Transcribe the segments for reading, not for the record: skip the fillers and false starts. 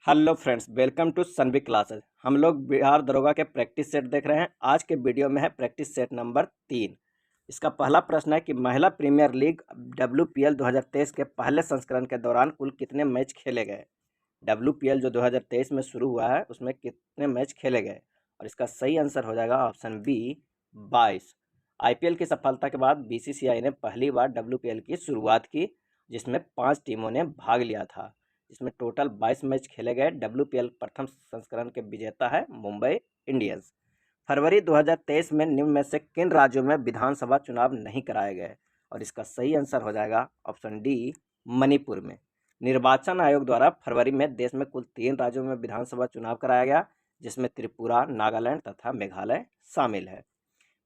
Hello friends, welcome to Sanvi classes. हम लोग बिहार दरोगा के प्रैक्टिस सेट देख रहे हैं। आज के वीडियो में है प्रैक्टिस सेट नंबर 3। इसका पहला प्रश्न है कि महिला प्रीमियर लीग WPL 2023 के पहले संस्करण के दौरान कुल कितने मैच खेले गए। WPL जो 2023 में शुरू हुआ है उसमें कितने मैच खेले गए, और इसका सही आंसर हो जाएगा ऑप्शन बी 22। IPL की सफलता के बाद BCCI ने पहली बार WPL की शुरुआत की, जिसमें 5 टीमों ने भाग लिया था। इसमें टोटल 22 मैच खेले गए। WPL प्रथम संस्करण के विजेता है मुंबई इंडियंस। फरवरी 2023 में निम्न में से किन राज्यों में विधानसभा चुनाव नहीं कराए गए, और इसका सही आंसर हो जाएगा ऑप्शन डी मणिपुर में। निर्वाचन आयोग द्वारा फरवरी में देश में कुल 3 राज्यों में विधानसभा चुनाव कराया गया, जिसमें त्रिपुरा, नागालैंड तथा मेघालय शामिल है।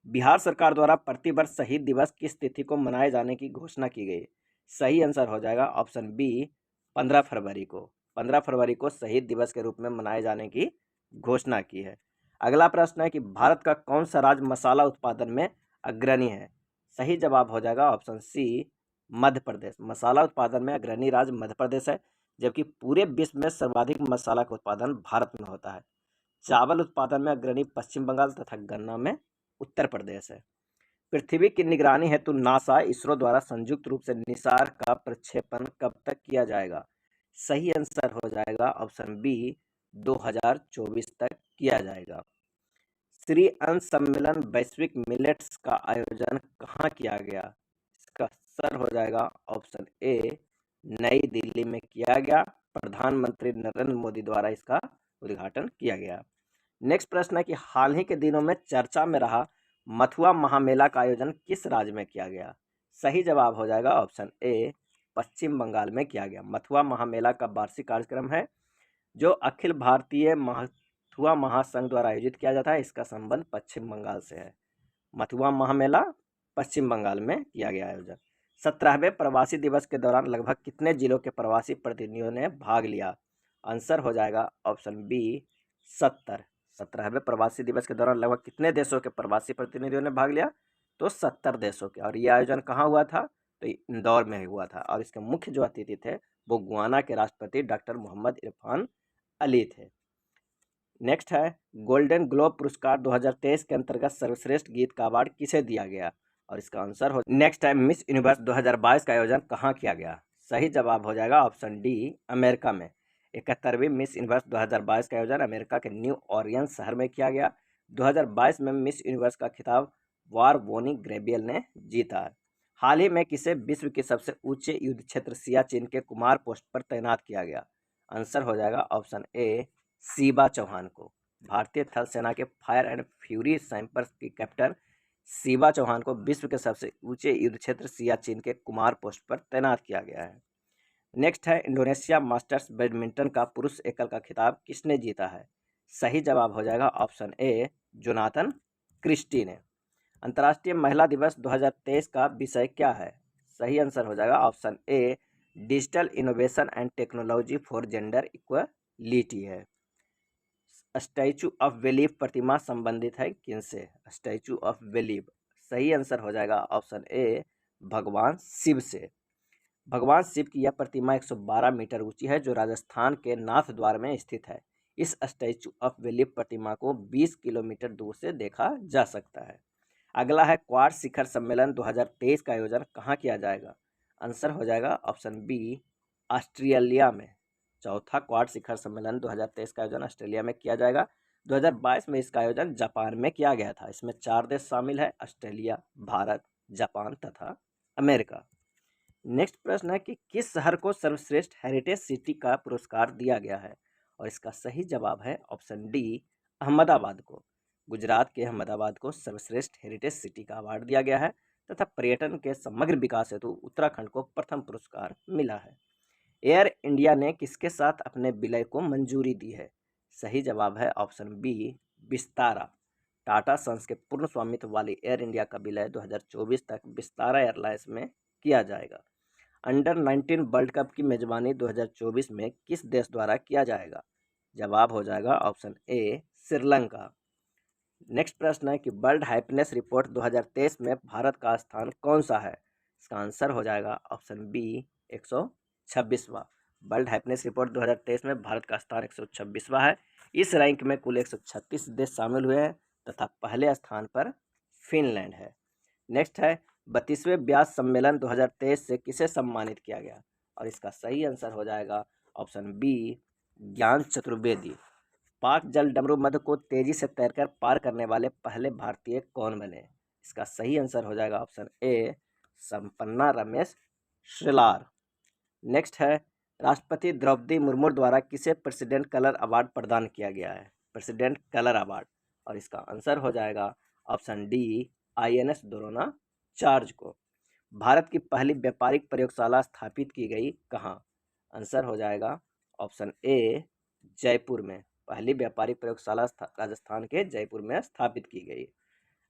बिहार सरकार द्वारा प्रतिवर्ष शहीद दिवस किस तिथि को मनाए जाने की घोषणा की गई। सही आंसर हो जाएगा ऑप्शन बी 15 फरवरी को। 15 फरवरी को शहीद दिवस के रूप में मनाए जाने की घोषणा की है। अगला प्रश्न है कि भारत का कौन सा राज्य मसाला उत्पादन में अग्रणी है। सही जवाब हो जाएगा ऑप्शन सी मध्य प्रदेश। मसाला उत्पादन में अग्रणी राज्य मध्य प्रदेश है, जबकि पूरे विश्व में सर्वाधिक मसाला का उत्पादन भारत में होता है। चावल उत्पादन में अग्रणी पश्चिम बंगाल तथा गन्ना में उत्तर प्रदेश है। पृथ्वी की निगरानी हेतु नासा इसरो द्वारा संयुक्त रूप से निसार का प्रक्षेपण कब तक किया जाएगा। सही आंसर हो जाएगा ऑप्शन बी 2024 तक किया जाएगा। श्री अन्न सम्मेलन वैश्विक मिलेट्स का आयोजन कहाँ किया गया। इसका आंसर हो जाएगा ऑप्शन ए नई दिल्ली में किया गया। प्रधानमंत्री नरेंद्र मोदी द्वारा इसका उद्घाटन किया गया। नेक्स्ट प्रश्न है कि हाल ही के दिनों में चर्चा में रहा मथुआ महामेला का आयोजन किस राज्य में किया गया। सही जवाब हो जाएगा ऑप्शन ए पश्चिम बंगाल में किया गया। मथुआ महामेला का वार्षिक कार्यक्रम है जो अखिल भारतीय मथुआ महासंघ द्वारा आयोजित किया जाता है। इसका संबंध पश्चिम बंगाल से है। मथुआ महामेला पश्चिम बंगाल में किया गया आयोजन। 17वें प्रवासी दिवस के दौरान लगभग कितने जिलों के प्रवासी प्रतिनिधियों ने भाग लिया। आंसर हो जाएगा ऑप्शन बी 70। 17वें प्रवासी दिवस के दौरान लगभग कितने देशों के प्रवासी प्रतिनिधियों ने भाग लिया, तो 70 देशों के। और ये आयोजन कहाँ हुआ था, तो इंदौर में हुआ था। और इसके मुख्य जो अतिथि थे वो गुयाना के राष्ट्रपति डॉक्टर मोहम्मद इरफान अली थे। नेक्स्ट है गोल्डन ग्लोब पुरस्कार 2023 के अंतर्गत सर्वश्रेष्ठ गीत का अवार्ड किसे दिया गया, और इसका आंसर हो नेक्स्ट है मिस यूनिवर्स 2022 का आयोजन कहाँ किया गया। सही जवाब हो जाएगा ऑप्शन डी अमेरिका में। 71वीं मिस यूनिवर्स 2022 का आयोजन अमेरिका के न्यू ऑरियंस शहर में किया गया। 2022 में मिस यूनिवर्स का खिताब वार बोनी ग्रेबियल ने जीता है। हाल ही में किसे विश्व के सबसे ऊंचे युद्ध क्षेत्र सियाचिन के कुमार पोस्ट पर तैनात किया गया। आंसर हो जाएगा ऑप्शन ए शिवा चौहान को। भारतीय थल सेना के फायर एंड फ्यूरी सैंपर्स की कैप्टन शिवा चौहान को विश्व के सबसे ऊंचे युद्ध क्षेत्र सियाचिन के कुमार पोस्ट पर तैनात किया गया है। नेक्स्ट है इंडोनेशिया मास्टर्स बैडमिंटन का पुरुष एकल का खिताब किसने जीता है। सही जवाब हो जाएगा ऑप्शन ए जोनाथन क्रिस्टी ने। अंतर्राष्ट्रीय महिला दिवस 2023 का विषय क्या है। सही आंसर हो जाएगा option A digital innovation and technology for gender equality है। स्टैचू ऑफ बिलीफ प्रतिमा संबंधित है किनसे। स्टैचू ऑफ बिलीफ सही आंसर हो जाएगा ऑप्शन ए भगवान शिव से। भगवान शिव की यह प्रतिमा 112 मीटर ऊंची है, जो राजस्थान के नाथ द्वार में स्थित है। इस स्टैचू ऑफ बिलीफ प्रतिमा को 20 किलोमीटर दूर से देखा जा सकता है। अगला है क्वाड शिखर सम्मेलन 2023 का आयोजन कहाँ किया जाएगा। आंसर हो जाएगा ऑप्शन बी ऑस्ट्रेलिया में। चौथा क्वाड शिखर सम्मेलन 2023 का आयोजन ऑस्ट्रेलिया में किया जाएगा। 2022 में इसका आयोजन जापान में किया गया था। इसमें 4 देश शामिल है, ऑस्ट्रेलिया, भारत, जापान तथा अमेरिका। नेक्स्ट प्रश्न है कि किस शहर को सर्वश्रेष्ठ हेरिटेज सिटी का पुरस्कार दिया गया है, और इसका सही जवाब है ऑप्शन डी अहमदाबाद को। गुजरात के अहमदाबाद को सर्वश्रेष्ठ हेरिटेज सिटी का अवार्ड दिया गया है तथा पर्यटन के समग्र विकास हेतु उत्तराखंड को प्रथम पुरस्कार मिला है। एयर इंडिया ने किसके साथ अपने विलय को मंजूरी दी है। सही जवाब है ऑप्शन बी विस्तारा। टाटा सन्स के पूर्ण स्वामित्व वाली एयर इंडिया का विलय 2024 तक विस्तारा एयरलाइंस में किया जाएगा। अंडर 19 वर्ल्ड कप की मेजबानी 2024 में किस देश द्वारा किया जाएगा। जवाब हो जाएगा ऑप्शन ए श्रीलंका। नेक्स्ट प्रश्न है कि वर्ल्ड हैप्पीनेस रिपोर्ट 2023 में भारत का स्थान कौन सा है। इसका आंसर हो जाएगा ऑप्शन बी 126वां। वर्ल्ड हैप्पीनेस रिपोर्ट 2023 में भारत का स्थान 126वां है। इस रैंक में कुल 136 देश शामिल हुए हैं तथा पहले स्थान पर फिनलैंड है। नेक्स्ट है 32वें ब्यास सम्मेलन 2023 से किसे सम्मानित किया गया, और इसका सही आंसर हो जाएगा ऑप्शन बी ज्ञान चतुर्वेदी। पाक जल डमरू मध्य को तेजी से तैरकर पार करने वाले पहले भारतीय कौन बने, इसका सही आंसर हो जाएगा ऑप्शन ए संपन्ना रमेश श्रीलार। नेक्स्ट है राष्ट्रपति द्रौपदी मुर्मू द्वारा किसे प्रेसिडेंट कलर अवार्ड प्रदान किया गया है, प्रेसिडेंट कलर अवार्ड, और इसका आंसर हो जाएगा option D INS Drona charge को। भारत की पहली व्यापारिक प्रयोगशाला स्थापित की गई कहाँ, आंसर हो जाएगा ऑप्शन ए जयपुर में। पहली व्यापारिक प्रयोगशाला राजस्थान के जयपुर में स्थापित की गई।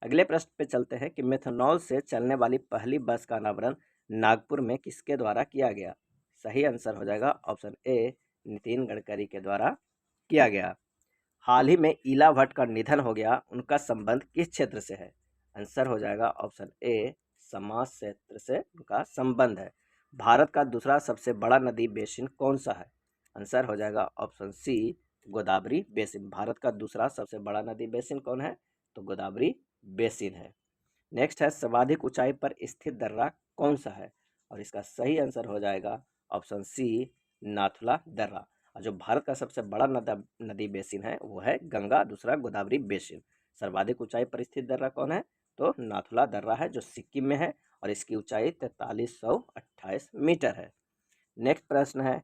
अगले प्रश्न पे चलते हैं कि मेथनॉल से चलने वाली पहली बस का अनावरण नागपुर में किसके द्वारा किया गया, सही आंसर हो जाएगा ऑप्शन ए नितिन गडकरी के द्वारा किया गया। हाल ही में इला भट्ट का निधन हो गया, उनका संबंध किस क्षेत्र से है, आंसर हो जाएगा ऑप्शन ए समाज क्षेत्र से उनका संबंध है। भारत का दूसरा सबसे बड़ा नदी बेसिन कौन सा है, आंसर हो जाएगा option C Godavari basin. Bharat का दूसरा सबसे बड़ा नदी बेसिन कौन है, तो गोदावरी बेसिन है। नेक्स्ट है सर्वाधिक ऊंचाई पर स्थित दर्रा कौन सा है, और इसका सही आंसर हो जाएगा ऑप्शन सी नाथुला दर्रा। और जो भारत का सबसे बड़ा नदी बेसिन है वो है गंगा, दूसरा गोदावरी बेसिन। सर्वाधिक ऊंचाई पर स्थित दर्रा कौन है, तो नाथुला दर्रा है जो सिक्किम में है और इसकी ऊंचाई 4328 मीटर है। नेक्स्ट प्रश्न है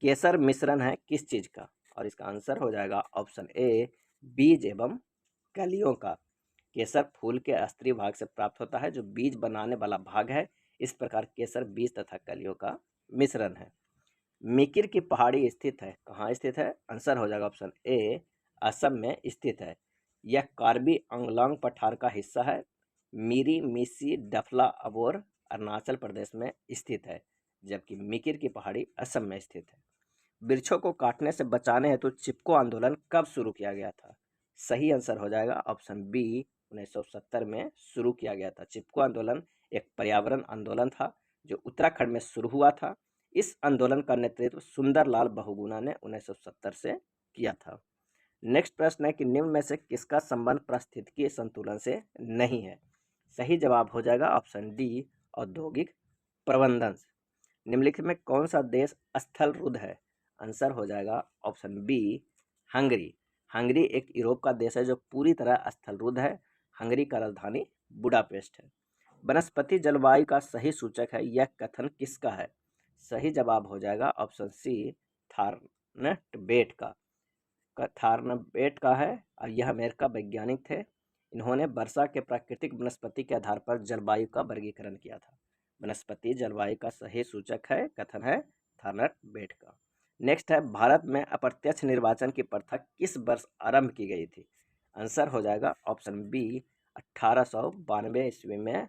केसर मिश्रण है किस चीज़ का, और इसका आंसर हो जाएगा ऑप्शन ए बीज एवं कलियों का। केसर फूल के अस्त्री भाग से प्राप्त होता है जो बीज बनाने वाला भाग है। इस प्रकार केसर बीज तथा कलियों का मिश्रण है। मिकिर की पहाड़ी स्थित है, कहाँ स्थित है, आंसर हो जाएगा ऑप्शन ए असम में स्थित है। यह कार्बी आंगलांग पठार का हिस्सा है। मीरी मिसी डफला अबोर अरुणाचल प्रदेश में स्थित है, जबकि मिकिर की पहाड़ी असम में स्थित है। वृक्षों को काटने से बचाने हेतु चिपको आंदोलन कब शुरू किया गया था, सही आंसर हो जाएगा ऑप्शन बी 1970 में शुरू किया गया था। चिपको आंदोलन एक पर्यावरण आंदोलन था जो उत्तराखंड में शुरू हुआ था। इस आंदोलन का नेतृत्व सुंदरलाल बहुगुणा ने 1970 से किया था। नेक्स्ट प्रश्न है कि निम्न में से किसका संबंध पारिस्थितिकीय संतुलन से नहीं है, सही जवाब हो जाएगा ऑप्शन डी औद्योगिक प्रबंधन से। निम्नलिखित में कौन सा देश स्थल रुद्ध है, आंसर हो जाएगा ऑप्शन बी हंगरी। हंगरी एक यूरोप का देश है जो पूरी तरह स्थल रुद्ध है। हंगरी का राजधानी बुडापेस्ट है। वनस्पति जलवायु का सही सूचक है, यह कथन किसका है, सही जवाब हो जाएगा ऑप्शन सी थार्नटबेट का। थार्नबेट का है और यह अमेरिका वैज्ञानिक थे। इन्होंने वर्षा के प्राकृतिक वनस्पति के आधार पर जलवायु का वर्गीकरण किया था। वनस्पति जलवायु का सही सूचक है, कथन है थार्नबेट का। नेक्स्ट है भारत में अप्रत्यक्ष निर्वाचन की प्रथा किस वर्ष आरंभ की गई थी, आंसर हो जाएगा ऑप्शन बी 1892 ईस्वी में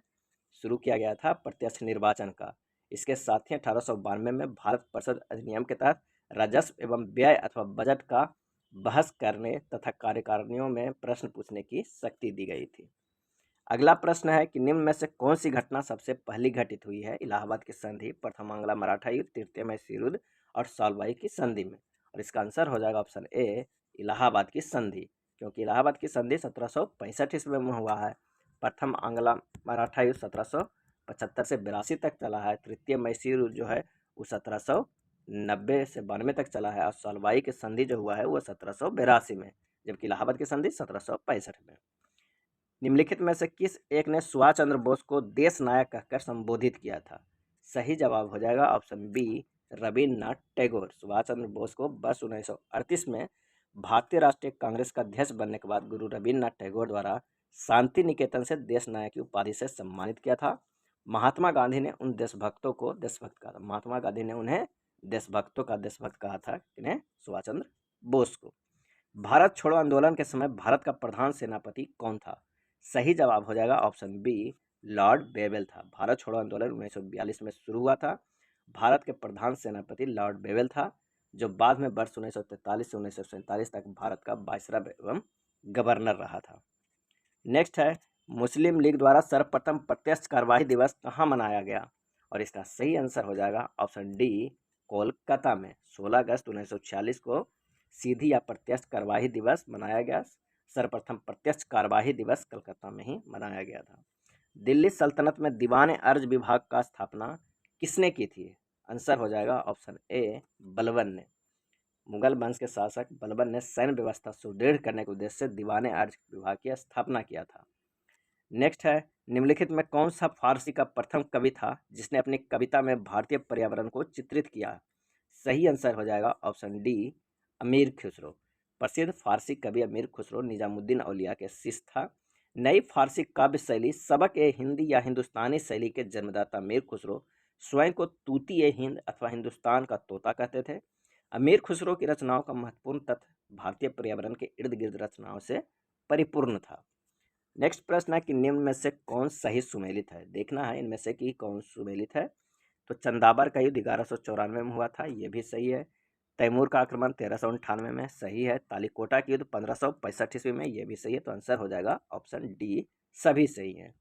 शुरू किया गया था प्रत्यक्ष निर्वाचन का। इसके साथ ही 1892 में भारत परिषद अधिनियम के तहत राजस्व एवं व्यय अथवा बजट का बहस करने तथा कार्यकारिणियों में प्रश्न पूछने की शक्ति दी गई थी। अगला प्रश्न है कि निम्न में से कौन सी घटना सबसे पहली घटित हुई है इलाहाबाद की संधि, प्रथम आंग्ल मराठा युद्ध, तृतीय महसी युद्ध और सालबाई की संधि में, और इसका आंसर हो जाएगा ऑप्शन ए इलाहाबाद की संधि, क्योंकि इलाहाबाद की संधि 1765 ईस्वी में हुआ है। प्रथम आंग्ल मराठा युद्ध 1775 से 82 तक चला है। तृतीय महसी युद्ध जो है वो 1790 से 92 तक चला है और सालबाई की संधि जो हुआ है वो 1782 में, जबकि इलाहाबाद की संधि 1765 में। निम्नलिखित में से किस एक ने सुभाष चंद्र बोस को देश नायक कहकर संबोधित किया था, सही जवाब हो जाएगा ऑप्शन बी रविन्द्रनाथ टैगोर। सुभाष चंद्र बोस को वर्ष 1938 में भारतीय राष्ट्रीय कांग्रेस का अध्यक्ष बनने के बाद गुरु रविन्द्रनाथ टैगोर द्वारा शांति निकेतन से देश नायक की उपाधि से सम्मानित किया था। महात्मा गांधी ने उन देशभक्तों को देशभक्त कहा था। महात्मा गांधी ने उन्हें देशभक्तों का देशभक्त कहा था, किन्हें, सुभाष चंद्र बोस को। भारत छोड़ो आंदोलन के समय भारत का प्रधान सेनापति कौन था, सही जवाब हो जाएगा ऑप्शन बी लॉर्ड बेवेल था। भारत छोड़ो आंदोलन 1942 में शुरू हुआ था। भारत के प्रधान सेनापति लॉर्ड बेवेल था, जो बाद में वर्ष 1943 से 1947 तक भारत का वायसराय एवं गवर्नर रहा था। नेक्स्ट है मुस्लिम लीग द्वारा सर्वप्रथम प्रत्यक्ष कार्यवाही दिवस कहाँ मनाया गया, और इसका सही आंसर हो जाएगा ऑप्शन डी कोलकाता में 16 अगस्त 1946 को सीधी या प्रत्यक्ष कार्यवाही दिवस मनाया गया। सर्वप्रथम प्रत्यक्ष कार्यवाही दिवस कलकत्ता में ही मनाया गया था। दिल्ली सल्तनत में दीवान अर्ज विभाग का स्थापना किसने की थी? आंसर हो जाएगा ऑप्शन ए बलबन ने। मुगल वंश के शासक बलबन ने सैन्य व्यवस्था सुदृढ़ करने के उद्देश्य से दीवान अर्ज विभाग की स्थापना किया था। नेक्स्ट है, निम्नलिखित में कौन सा फारसी का प्रथम कवि था जिसने अपनी कविता में भारतीय पर्यावरण को चित्रित किया? सही आंसर हो जाएगा ऑप्शन डी अमीर खुसरो। प्रसिद्ध फारसी कवि अमीर खुसरो निजामुद्दीन औलिया के शिष्य था। नई फारसी काव्य शैली सबक ए हिंदी या हिंदुस्तानी शैली के जन्मदाता अमीर खुसरो स्वयं को तूती ए हिंद अथवा हिंदुस्तान का तोता कहते थे। अमीर खुसरो की रचनाओं का महत्वपूर्ण तथ्य भारतीय पर्यावरण के इर्द गिर्द रचनाओं से परिपूर्ण था। नेक्स्ट प्रश्न है कि निम्न में से कौन सही सुमेलित है? देखना है इनमें से कि कौन सुमेलित है। तो चंदाबर का युद्ध 1194 में हुआ था, ये भी सही है। तैमूर का आक्रमण 1398 में, सही है। तालीकोटा की युद्ध 1565 ईस्वी में, ये भी सही है। तो आंसर हो जाएगा ऑप्शन डी, सभी सही है।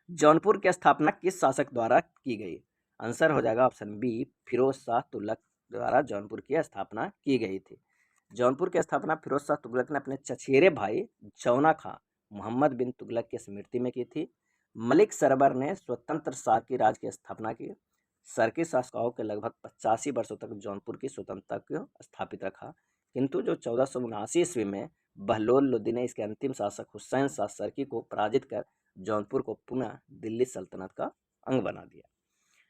जौनपुर की स्थापना किस शासक द्वारा की गई? आंसर हो जाएगा ऑप्शन बी फिरोज शाह तुगलक द्वारा जौनपुर की स्थापना की गई थी। जौनपुर की स्थापना फिरोज शाह तुगलक ने अपने चचेरे भाई जौना खां मोहम्मद बिन तुगलक की स्मृति में की थी। मलिक सरबर ने स्वतंत्र सार्की राज की स्थापना की। सार्की शासकों के लगभग 85 वर्षों तक जौनपुर की स्वतंत्रता को स्थापित रखा, किंतु जो 1479 ईस्वी में बहलोल लोदी ने इसके अंतिम शासक हुसैन शाह सार्की को पराजित कर जौनपुर को पुनः दिल्ली सल्तनत का अंग बना दिया।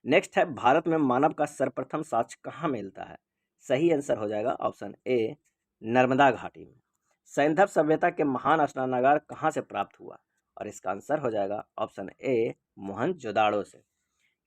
नेक्स्ट है, भारत में मानव का सर्वप्रथम साक्ष्य कहाँ मिलता है? सही आंसर हो जाएगा ऑप्शन ए नर्मदा घाटी में। सैंधव सभ्यता के महान स्नानागार कहाँ से प्राप्त हुआ? और इसका आंसर हो जाएगा ऑप्शन ए मोहनजोदाड़ो से।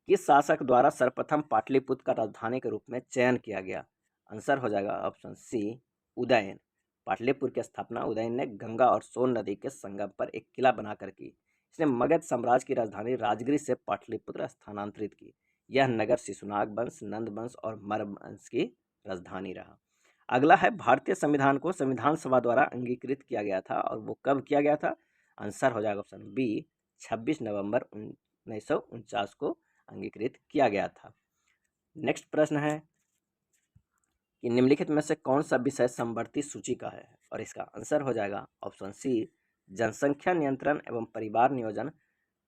किस शासक द्वारा सर्वप्रथम पाटलिपुत्र का राजधानी के रूप में चयन किया गया? आंसर हो जाएगा ऑप्शन सी उदयन। पाटलिपुत्र की स्थापना उदयन ने गंगा और सोन नदी के संगम पर एक किला बनाकर की। इसने मगध साम्राज्य की राजधानी राजगिरी से पाटलिपुत्र स्थानांतरित की। यह नगर शिशुनाग वंश, नंद वंश और मर्व वंश की राजधानी रहा। अगला है, भारतीय संविधान को संविधान सभा द्वारा अंगीकृत किया गया था और वो कब किया गया था? आंसर हो जाएगा ऑप्शन बी 26 नवंबर 1949 को अंगीकृत किया गया था। नेक्स्ट प्रश्न है कि निम्नलिखित में से कौन सा विषय समवर्ती सूची का है? और इसका आंसर हो जाएगा ऑप्शन सी जनसंख्या नियंत्रण एवं परिवार नियोजन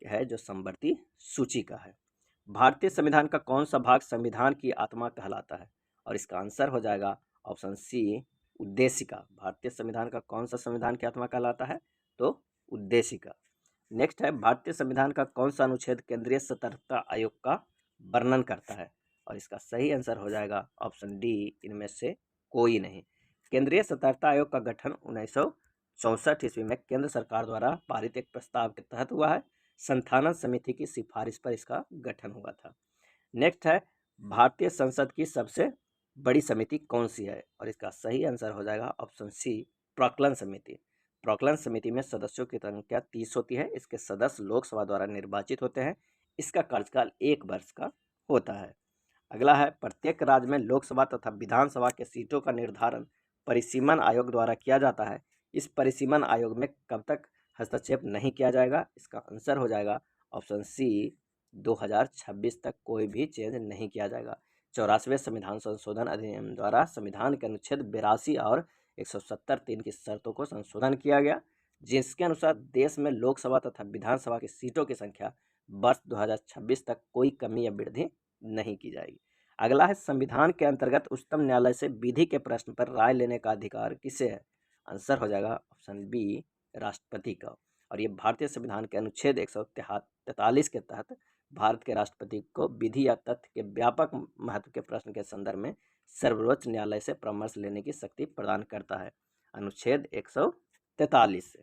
है, जो समवर्ती सूची का है। भारतीय संविधान का कौन सा भाग संविधान की आत्मा कहलाता है? और इसका आंसर हो जाएगा ऑप्शन सी उद्देशिका। भारतीय संविधान का कौन सा संविधान की आत्मा कहलाता है? तो उद्देशिका। नेक्स्ट है, भारतीय संविधान का कौन सा अनुच्छेद केंद्रीय सतर्कता आयोग का वर्णन करता है? और इसका सही आंसर हो जाएगा ऑप्शन डी इनमें से कोई नहीं। केंद्रीय सतर्कता आयोग का गठन 1964 ईस्वी में केंद्र सरकार द्वारा पारित एक प्रस्ताव के तहत हुआ है। संस्थानन समिति की सिफारिश पर इसका गठन हुआ था। नेक्स्ट है, भारतीय संसद की सबसे बड़ी समिति कौन सी है? और इसका सही आंसर हो जाएगा ऑप्शन सी प्राक्कलन समिति। प्राक्कलन समिति में सदस्यों की संख्या 30 होती है। इसके सदस्य लोकसभा द्वारा निर्वाचित होते हैं। इसका कार्यकाल 1 वर्ष का होता है। अगला है, प्रत्येक राज्य में लोकसभा तथा विधानसभा के सीटों का निर्धारण परिसीमन आयोग द्वारा किया जाता है। इस परिसीमन आयोग में कब तक हस्तक्षेप नहीं किया जाएगा? इसका आंसर हो जाएगा ऑप्शन सी 2026 तक कोई भी चेंज नहीं किया जाएगा। 84वें संविधान संशोधन अधिनियम द्वारा संविधान के अनुच्छेद 82 और 170(3) की शर्तों को संशोधन किया गया, जिसके अनुसार देश में लोकसभा तथा विधानसभा की सीटों की संख्या वर्ष 2026 तक कोई कमी या वृद्धि नहीं की जाएगी। अगला है, संविधान के अंतर्गत उच्चतम न्यायालय से विधि के प्रश्न पर राय लेने का अधिकार किसे है? आंसर हो जाएगा ऑप्शन बी राष्ट्रपति का। और ये भारतीय संविधान के अनुच्छेद 143 के तहत भारत के राष्ट्रपति को विधि या तथ्य के व्यापक महत्व के प्रश्न के संदर्भ में सर्वोच्च न्यायालय से परामर्श लेने की शक्ति प्रदान करता है, अनुच्छेद 143 से।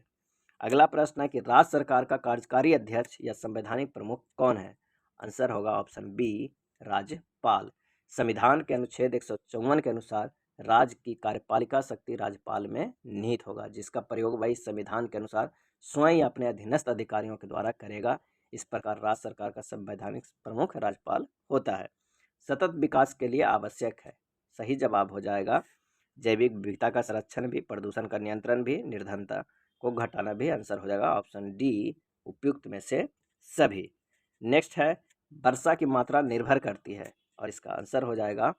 अगला प्रश्न है कि राज्य सरकार का कार्यकारी अध्यक्ष या संवैधानिक प्रमुख कौन है? आंसर होगा ऑप्शन बी राज्यपाल। संविधान के अनुच्छेद 154 के अनुसार राज्य की कार्यपालिका शक्ति राज्यपाल में निहित होगा, जिसका प्रयोग वही संविधान के अनुसार स्वयं अपने अधीनस्थ अधिकारियों के द्वारा करेगा। इस प्रकार राज्य सरकार का संवैधानिक प्रमुख राज्यपाल होता है। सतत विकास के लिए आवश्यक है। सही जवाब हो जाएगा जैविक विविधता का संरक्षण भी, प्रदूषण का नियंत्रण भी, निर्धनता को घटाना भी। आंसर हो जाएगा ऑप्शन डी उपयुक्त में से सभी। नेक्स्ट है, वर्षा की मात्रा निर्भर करती है। और इसका आंसर हो जाएगा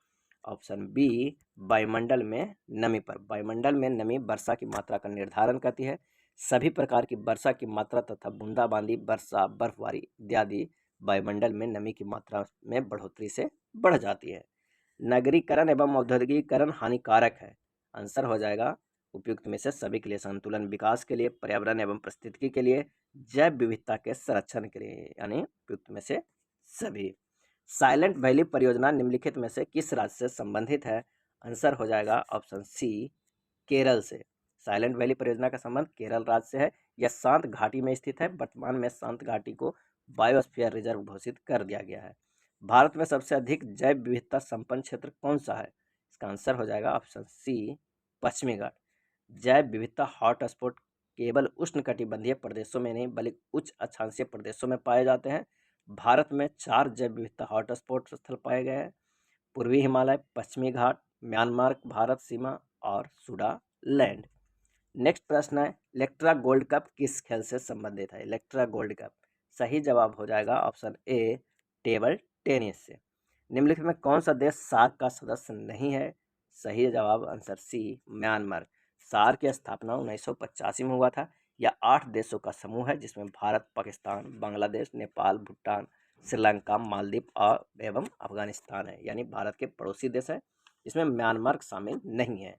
ऑप्शन बी, वायुमंडल में नमी पर। वायुमंडल में नमी वर्षा की मात्रा का निर्धारण करती है। सभी प्रकार की वर्षा की मात्रा तथा बूंदाबांदी, वर्षा, बर्फबारी इत्यादि वायुमंडल में नमी की मात्रा में बढ़ोतरी से बढ़ जाती है। नगरीकरण एवं औद्योगिकीकरण हानिकारक है। आंसर हो जाएगा उपयुक्त में से सभी के लिए, संतुलन विकास के लिए, पर्यावरण एवं पारिस्थितिकी के लिए, जैव विविधता के संरक्षण के लिए, यानी उपयुक्त में से सभी। साइलेंट वैली परियोजना निम्नलिखित में से किस राज्य से संबंधित है? आंसर हो जाएगा ऑप्शन सी, केरल से। साइलेंट वैली परियोजना का संबंध केरल राज्य से है। यह शांत घाटी में स्थित है। वर्तमान में शांत घाटी को बायोस्फीयर रिजर्व घोषित कर दिया गया है। भारत में सबसे अधिक जैव विविधता संपन्न क्षेत्र कौन सा है? इसका आंसर हो जाएगा ऑप्शन सी, पश्चिमी घाट। जैव विविधता हॉटस्पॉट केवल उष्णकटिबंधीय प्रदेशों में नहीं बल्कि उच्च अक्षांशीय प्रदेशों में पाए जाते हैं। भारत में 4 जैव विविधता हॉटस्पॉट स्थल पाए गए हैं: पूर्वी हिमालय, पश्चिमी घाट, म्यांमार भारत सीमा और सुडालैंड। नेक्स्ट प्रश्न है, इलेक्ट्रा गोल्ड कप किस खेल से संबंधित है? इलेक्ट्रा गोल्ड कप, सही जवाब हो जाएगा ऑप्शन ए, टेबल टेनिस से। निम्नलिखित में कौन सा देश सार्क का सदस्य नहीं है? सही जवाब आंसर सी, म्यांमार। सार्क की स्थापना 1985 में हुआ था। यह 8 देशों का समूह है जिसमें भारत, पाकिस्तान, बांग्लादेश, नेपाल, भूटान, श्रीलंका, मालदीव और एवं अफगानिस्तान है, यानी भारत के पड़ोसी देश है। इसमें म्यांमार शामिल नहीं है।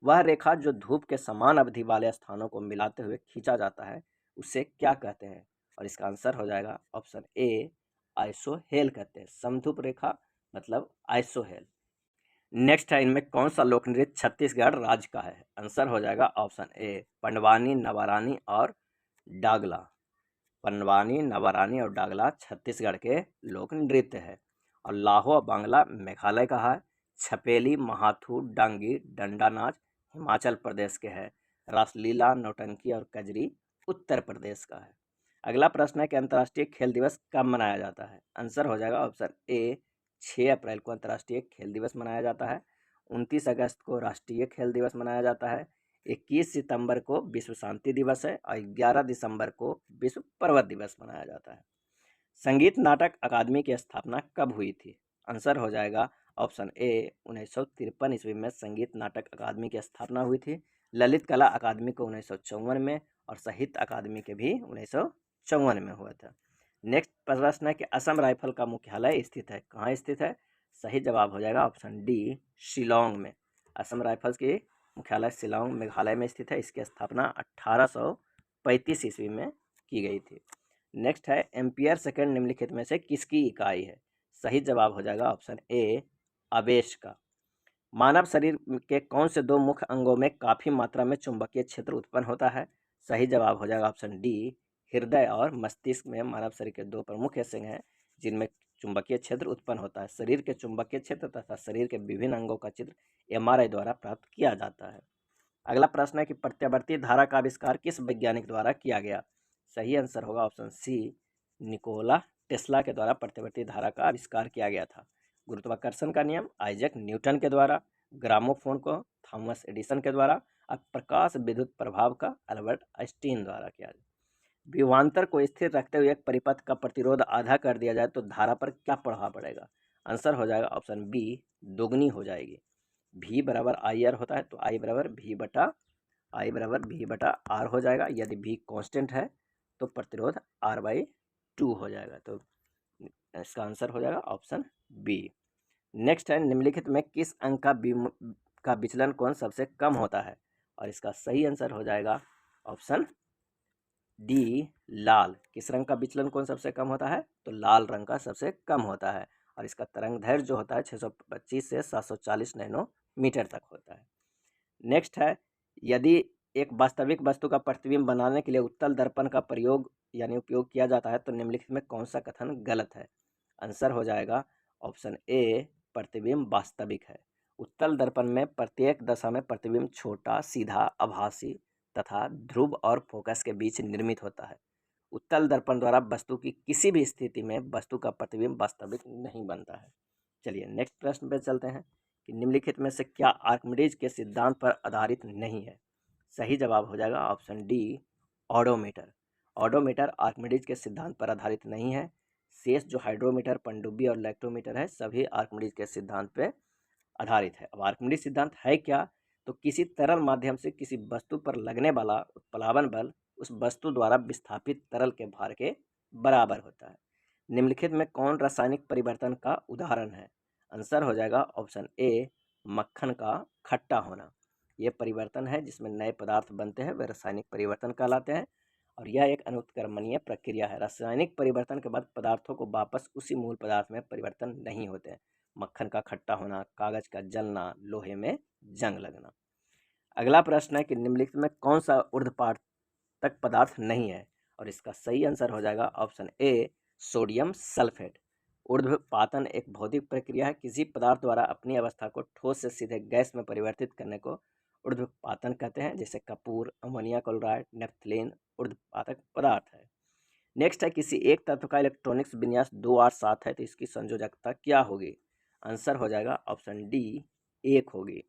वह रेखा जो धूप के समान अवधि वाले स्थानों को मिलाते हुए खींचा जाता है उसे क्या कहते हैं? और इसका आंसर हो जाएगा ऑप्शन ए, आइसोहेल कहते हैं। समधूप रेखा मतलब आइसोहेल। नेक्स्ट है, इनमें कौन सा लोक नृत्य छत्तीसगढ़ राज्य का है? आंसर हो जाएगा ऑप्शन ए, पंडवानी, नवारानी और डागला। पंडवानी, नवारानी और डागला छत्तीसगढ़ के लोक नृत्य है। और लाहो बांग्ला मेघालय का है। छपेली, महाथू, डांगी, डंडा नाच हिमाचल प्रदेश के है। रासलीला, नौटंकी और कजरी उत्तर प्रदेश का है। अगला प्रश्न है कि अंतर्राष्ट्रीय खेल दिवस कब मनाया जाता है? आंसर हो जाएगा ऑप्शन ए, 6 अप्रैल को अंतर्राष्ट्रीय खेल दिवस मनाया जाता है। 29 अगस्त को राष्ट्रीय खेल दिवस मनाया जाता है। 21 सितंबर को विश्व शांति दिवस है और 11 दिसंबर को विश्व पर्वत दिवस मनाया जाता है। संगीत नाटक अकादमी की स्थापना कब हुई थी? आंसर हो जाएगा ऑप्शन ए, 1953 ईस्वी में संगीत नाटक अकादमी की स्थापना हुई थी। ललित कला अकादमी को 1954 में और साहित्य अकादमी के भी 1954 में हुआ था। नेक्स्ट प्रश्न है कि असम राइफल का मुख्यालय स्थित है, कहाँ स्थित है? सही जवाब हो जाएगा ऑप्शन डी, शिलोंग में। असम राइफल्स की मुख्यालय शिलोंग मेघालय में स्थित है। इसकी स्थापना 1835 ईस्वी में की गई थी। नेक्स्ट है, एम्पियर सेकेंड निम्नलिखित में से किसकी इकाई है? सही जवाब हो जाएगा ऑप्शन ए, आवेश का। मानव शरीर के कौन से 2 मुख्य अंगों में काफ़ी मात्रा में चुंबकीय क्षेत्र उत्पन्न होता है? सही जवाब हो जाएगा ऑप्शन डी, हृदय और मस्तिष्क में मानव शरीर के 2 प्रमुख हिस्से हैं जिनमें चुंबकीय क्षेत्र उत्पन्न होता है। शरीर के चुंबकीय क्षेत्र तथा शरीर के विभिन्न अंगों का चित्र एमआरआई द्वारा प्राप्त किया जाता है। अगला प्रश्न है कि प्रत्यावर्ती धारा का आविष्कार किस वैज्ञानिक द्वारा किया गया? सही आंसर होगा ऑप्शन सी, निकोला टेस्ला के द्वारा प्रत्यावर्ती धारा का आविष्कार किया गया था। गुरुत्वाकर्षण का नियम आइजैक न्यूटन के द्वारा, ग्रामोफोन को थॉमस एडिसन के द्वारा और प्रकाश विद्युत प्रभाव का अल्बर्ट आइंस्टीन द्वारा किया। विभवांतर को स्थिर रखते हुए एक परिपथ का प्रतिरोध आधा कर दिया जाए तो धारा पर क्या प्रभाव पड़ेगा? आंसर हो जाएगा ऑप्शन बी, दोगुनी हो जाएगी। V बराबर आई आर होता है तो I बराबर V बटा आर हो जाएगा। यदि V कांस्टेंट है तो प्रतिरोध R/2 हो जाएगा। तो इसका आंसर हो जाएगा ऑप्शन बी। नेक्स्ट है, निम्नलिखित में किस अंक का विचलन कोण सबसे कम होता है? और इसका सही आंसर हो जाएगा ऑप्शन डी, लाल। किस रंग का विचलन कोण सबसे कम होता है? तो लाल रंग का सबसे कम होता है और इसका तरंग दैर्ध्य जो होता है 625 से 740 नैनोमीटर तक होता है। नेक्स्ट है, यदि एक वास्तविक वस्तु का प्रतिबिंब बनाने के लिए उत्तल दर्पण का प्रयोग यानी उपयोग किया जाता है तो निम्नलिखित में कौन सा कथन गलत है? आंसर हो जाएगा ऑप्शन ए, प्रतिबिंब वास्तविक है। उत्तल दर्पण में प्रत्येक दशा में प्रतिबिंब छोटा, सीधा, आभासी तथा ध्रुव और फोकस के बीच निर्मित होता है। उत्तल दर्पण द्वारा वस्तु की किसी भी स्थिति में वस्तु का प्रतिबिंब वास्तविक नहीं बनता है। चलिए नेक्स्ट प्रश्न पे चलते हैं कि निम्नलिखित में से क्या आर्किमिडीज के सिद्धांत पर आधारित नहीं है? सही जवाब हो जाएगा option D, odometer. Odometer Archimedes के सिद्धांत पर आधारित नहीं है। शेष जो हाइड्रोमीटर, पनडुब्बी और इलेक्ट्रोमीटर है सभी आर्किमिडीज के सिद्धांत पे आधारित है। अब आर्किमिडीज सिद्धांत है क्या? तो किसी तरल माध्यम से किसी वस्तु पर लगने वाला उत्प्लावन बल उस वस्तु द्वारा विस्थापित तरल के भार के बराबर होता है। निम्नलिखित में कौन रासायनिक परिवर्तन का उदाहरण है? आंसर हो जाएगा ऑप्शन ए, मक्खन का खट्टा होना। ये परिवर्तन है जिसमें नए पदार्थ बनते हैं, वे रासायनिक परिवर्तन कहलाते हैं और यह एक अनुत्क्रमणीय प्रक्रिया है। रासायनिक परिवर्तन के बाद पदार्थों को वापस उसी मूल पदार्थ में परिवर्तन नहीं होते हैं। मक्खन का खट्टा होना, कागज का जलना, लोहे में जंग लगना। अगला प्रश्न है कि निम्नलिखित में कौन सा ऊर्ध्वपातक पदार्थ नहीं है? और इसका सही आंसर हो जाएगा ऑप्शन ए, सोडियम सल्फेट। ऊर्ध्वपातन एक भौतिक प्रक्रिया है। किसी पदार्थ द्वारा अपनी अवस्था को ठोस से सीधे गैस में परिवर्तित करने को ऊर्ध्वपातन कहते हैं, जैसे कपूर, अमोनिया क्लोराइड, नेफ्थलीन ऊर्ध्वपातक पदार्थ है। नेक्स्ट है किसी एक तत्व का इलेक्ट्रॉनिक्स विन्यास 2 8 7 है तो इसकी संयोजकता क्या होगी? आंसर हो जाएगा ऑप्शन डी, 1 होगी।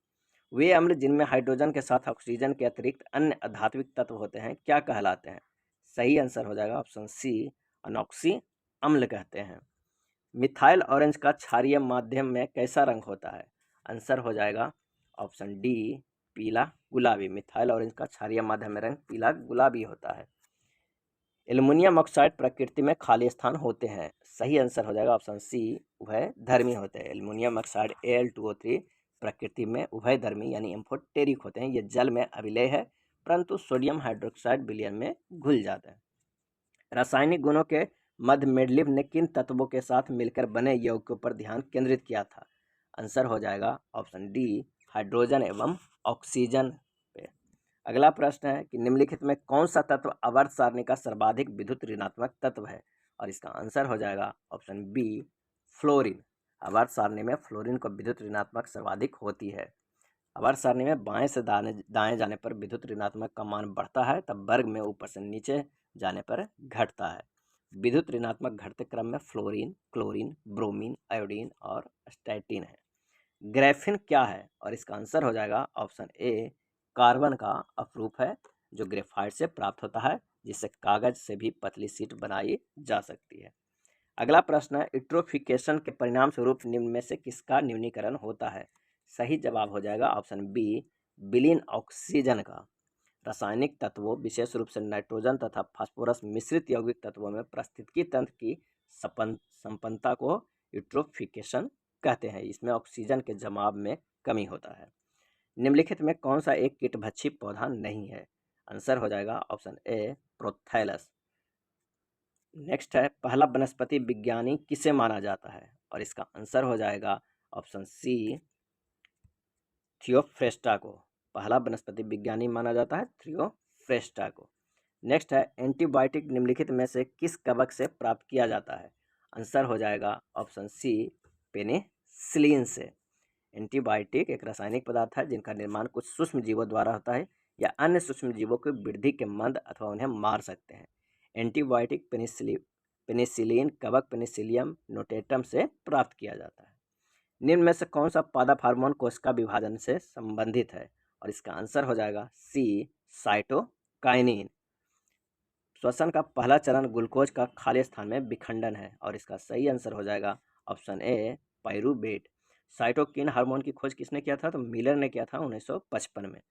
वे अम्ल जिनमें हाइड्रोजन के साथ ऑक्सीजन के अतिरिक्त अन्य अधात्विक तत्व होते हैं क्या कहलाते हैं? सही आंसर हो जाएगा ऑप्शन सी, अनोक्सी अम्ल कहते हैं। मिथाइल ऑरेंज का क्षारीय माध्यम में कैसा रंग होता है? आंसर हो जाएगा ऑप्शन डी, पीला गुलाबी। मिथाइल ऑरेंज का क्षारीय माध्यम में रंग पीला गुलाबी होता है। एल्युमिनियम ऑक्साइड प्रकृति में खाली स्थान होते हैं। सही आंसर हो जाएगा ऑप्शन सी, उभयधर्मी होते हैं। एल्युमिनियम ऑक्साइड Al2O3 प्रकृति में उभयधर्मी यानी एम्फोटेरिक होते हैं। ये जल में अविलेय है परंतु सोडियम हाइड्रोक्साइड विलयन में घुल जाते हैं। रासायनिक गुणों के मध्य मेंडलीव ने किन तत्वों के साथ मिलकर बने यौगिकों पर ध्यान केंद्रित किया था? आंसर हो जाएगा ऑप्शन डी, हाइड्रोजन एवं ऑक्सीजन पे। अगला प्रश्न है कि निम्नलिखित में कौन सा तत्व आवर्त सारणी का सर्वाधिक विद्युत ऋणात्मक तत्व है? और इसका आंसर हो जाएगा ऑप्शन बी, फ्लोरीन। आवर्त सारणी में फ्लोरीन को विद्युत ऋणात्मक सर्वाधिक होती है। आवर्त सारणी में बाएं से दाएं जाने पर विद्युत ऋणात्मक का मान बढ़ता है, तब वर्ग में ऊपर से नीचे जाने पर घटता है। विद्युत ऋणात्मक घटते क्रम में फ्लोरीन, क्लोरीन, ब्रोमीन, आयोडीन और स्टैटिन है। ग्रेफिन क्या है? और इसका आंसर हो जाएगा ऑप्शन ए, कार्बन का अपरूप है जो ग्रेफाइट से प्राप्त होता है, जिससे कागज से भी पतली शीट बनाई जा सकती है। अगला प्रश्न है, यूट्रोफिकेशन के परिणाम स्वरूप निम्न में से किसका न्यूनीकरण होता है? सही जवाब हो जाएगा ऑप्शन बी, विलीन ऑक्सीजन का। रासायनिक तत्वों विशेष रूप से नाइट्रोजन तथा फास्फोरस मिश्रित यौगिक तत्वों में पारिस्थितिकी तंत्र की संपन्नता को यूट्रोफिकेशन कहते हैं। इसमें ऑक्सीजन के जमाव में कमी होता है। निम्नलिखित में कौन सा एक कीटभक्षी पौधा नहीं है? आंसर हो जाएगा ऑप्शन ए, प्रोथैलस। नेक्स्ट है, पहला वनस्पति विज्ञानी किसे माना जाता है? और इसका आंसर हो जाएगा ऑप्शन सी, थियोफ्रेस्टा को। पहला वनस्पति विज्ञानी माना जाता है थियोफ्रेस्टा को। नेक्स्ट है, एंटीबायोटिक निम्नलिखित में से किस कवक से प्राप्त किया जाता है? आंसर हो जाएगा ऑप्शन सी, पेनिसिलिन से। एंटीबायोटिक एक रासायनिक पदार्थ है जिनका निर्माण कुछ सूक्ष्म जीवों द्वारा होता है या अन्य सूक्ष्म जीवों की वृद्धि के मंद अथवा उन्हें मार सकते हैं। एंटीबायोटिक पेनिसिलिन कवक पेनिसिलियम नोटेटम से प्राप्त किया जाता है। निम्न में से कौन सा पादप हार्मोन कोशिका विभाजन से संबंधित है? और इसका आंसर हो जाएगा सी, साइटोकाइनिन। श्वसन का पहला चरण ग्लूकोज का खाली स्थान में विखंडन है और इसका सही आंसर हो जाएगा option A, pyruvate. Cytokine hormone की खोज किसने किया था? तो मिलर ने किया था 1955 में।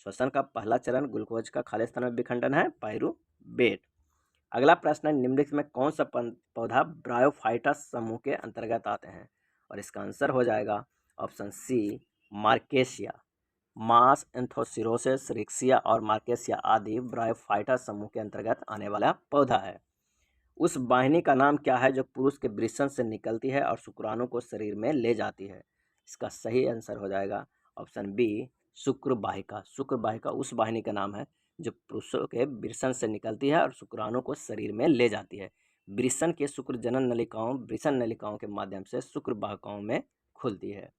श्वसन का पहला चरण ग्लूकोज का खाली स्थान में विखंडन है, पाइरूवेट। अगला प्रश्न है, निम्नलिखित में कौन सा पौधा ब्रायोफाइटा समूह के अंतर्गत आते हैं? और इसका आंसर हो जाएगा ऑप्शन सी, मार्केसिया। मास, एंथोसिरोसिस, रिक्सिया और मार्केसिया आदि ब्रायोफाइटा समूह के अंतर्गत आने वाला पौधा है। उस वाहिनी का नाम क्या है जो पुरुष के वृषण से निकलती है और शुक्राणु को शरीर में ले जाती है? इसका सही आंसर हो जाएगा ऑप्शन बी, शुक्रवाहिका। शुक्रवाहिका उस वाहिनी का नाम है जो पुरुषों के वृषण से निकलती है और शुक्राणु को शरीर में ले जाती है। वृषण के शुक्र जनन नलिकाओं वृषण नलिकाओं के माध्यम से शुक्रवाहिकाओं में खुलती है।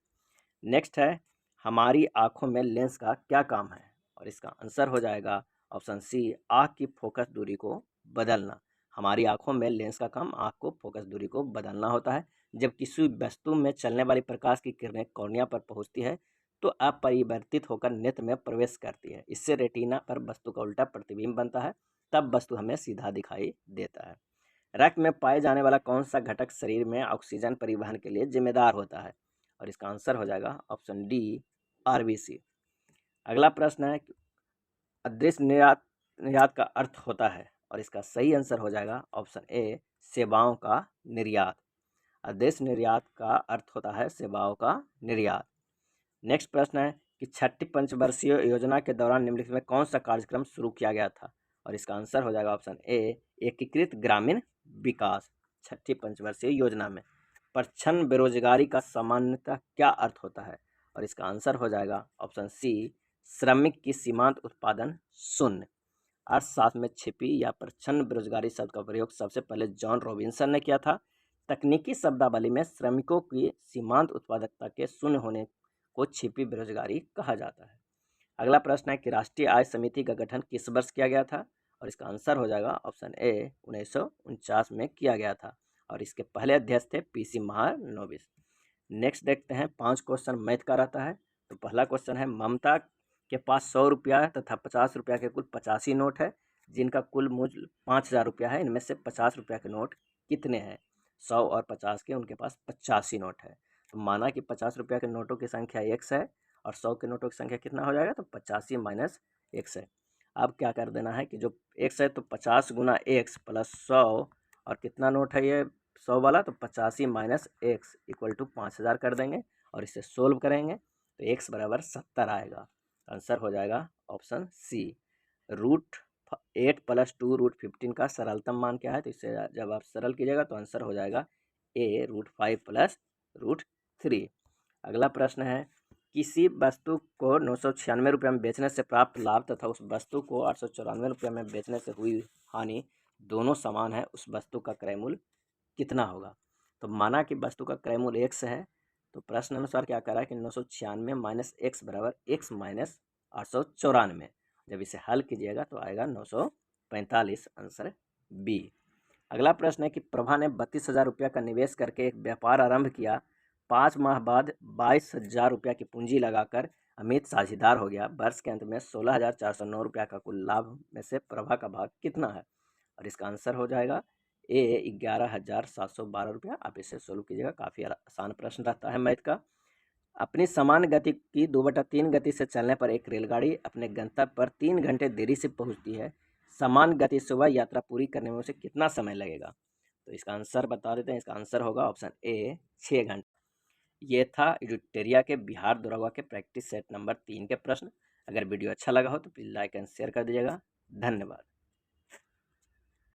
नेक्स्ट है, हमारी आँखों में लेंस का क्या काम है? और इसका आंसर हो जाएगा ऑप्शन सी, आँख की फोकस दूरी को बदलना। हमारी आँखों में लेंस का काम आँख को फोकस दूरी को बदलना होता है। जब किसी वस्तु में चलने वाली प्रकाश की किरणें कॉर्निया पर पहुंचती है तो अपरिवर्तित होकर नेत्र में प्रवेश करती है। इससे रेटिना पर वस्तु का उल्टा प्रतिबिंब बनता है, तब वस्तु हमें सीधा दिखाई देता है। रक्त में पाए जाने वाला कौन सा घटक शरीर में ऑक्सीजन परिवहन के लिए जिम्मेदार होता है? और इसका आंसर हो जाएगा ऑप्शन डी, आरबीसी। अगला प्रश्न है कि अदृश्य निर्यात निर्यात का अर्थ होता है, और इसका सही आंसर हो जाएगा ऑप्शन ए, सेवाओं का निर्यात। अदृश्य निर्यात का अर्थ होता है सेवाओं का निर्यात। नेक्स्ट प्रश्न है कि छठी पंचवर्षीय योजना के दौरान निम्नलिखित में कौन सा कार्यक्रम शुरू किया गया था? और इसका आंसर हो जाएगा ऑप्शन ए, एकीकृत ग्रामीण विकास। छठी पंचवर्षीय योजना में प्रच्छन्न बेरोजगारी का सामान्यतः क्या अर्थ होता है? और इसका आंसर हो जाएगा ऑप्शन सी, श्रमिक की सीमांत उत्पादन शून्य। अर्थशास्त्र में छिपी या प्रच्छन्न बेरोजगारी शब्द का प्रयोग सबसे पहले जॉन रॉबिन्सन ने किया था। तकनीकी शब्दावली में श्रमिकों की सीमांत उत्पादकता के शून्य होने को छिपी बेरोजगारी कहा जाता है। अगला प्रश्न है कि राष्ट्रीय आय समिति का गठन किस वर्ष किया गया था? और इसका आंसर हो जाएगा ऑप्शन ए, 1949 में किया गया था, और इसके पहले अध्यक्ष थे पीसी महालनोबिस। नेक्स्ट देखते हैं, 5 क्वेश्चन मैथ का रहता है। तो पहला क्वेश्चन है, ममता के पास 100 रुपया तथा 50 रुपया के कुल 85 नोट है, जिनका कुल मूल्य 5000 रुपया है। इनमें से 50 रुपया के नोट कितने हैं? 100 और 50 के उनके पास 85 नोट है। तो माना कि 50 रुपया के नोटों की संख्या x है और 100 के नोटों की संख्या कितना हो जाएगा? तो 85 माइनस x है। अब क्या कर देना है कि जो x है तो 50 गुना x प्लस 100, और कितना नोट है ये 100 वाला? तो 85 माइनस x इक्वल टू 5000 कर देंगे, और इसे सोल्व करेंगे तो x बराबर 70 आएगा। आंसर हो जाएगा ऑप्शन सी, √8 प्लस 2√15 का सरलतम मान क्या है? तो इसे जब आप सरल कीजिएगा तो आंसर हो जाएगा a √5 प्लस √3। अगला प्रश्न है, किसी वस्तु को 996 रुपये में बेचने से प्राप्त लाभ तथा उस वस्तु को 894 रुपये में बेचने से हुई हानि दोनों समान है, उस वस्तु का क्रय मूल्य कितना होगा? तो माना कि वस्तु का क्रय मूल्य x है, तो प्रश्न अनुसार क्या कर रहा है कि 996 माइनस x बराबर x माइनस 894। जब इसे हल कीजिएगा तो आएगा 945, आंसर बी। अगला प्रश्न है कि प्रभा ने 32,000 रुपया का निवेश करके एक व्यापार आरंभ किया। 5 माह बाद 22,000 रुपया की पूंजी लगाकर अमित साझेदार हो गया। वर्ष के अंत में 16,409 रुपया का कुल लाभ में से प्रभा का भाग कितना है? और इसका आंसर हो जाएगा ए, 11,712 रुपया। आप इसे सोल्व कीजिएगा, काफ़ी आसान प्रश्न रहता है मैथ का। अपनी समान गति की 2/3 गति से चलने पर एक रेलगाड़ी अपने गंतव्य पर 3 घंटे देरी से पहुंचती है। समान गति से वह यात्रा पूरी करने में उसे कितना समय लगेगा? तो इसका आंसर बता देते हैं। इसका आंसर होगा ऑप्शन ए, 6 घंटे। ये था एडुटेरिया के बिहार दरोगा के प्रैक्टिस सेट नंबर 3 के प्रश्न। अगर वीडियो अच्छा लगा हो तो प्लीज़ लाइक एंड शेयर कर दीजिएगा। धन्यवाद।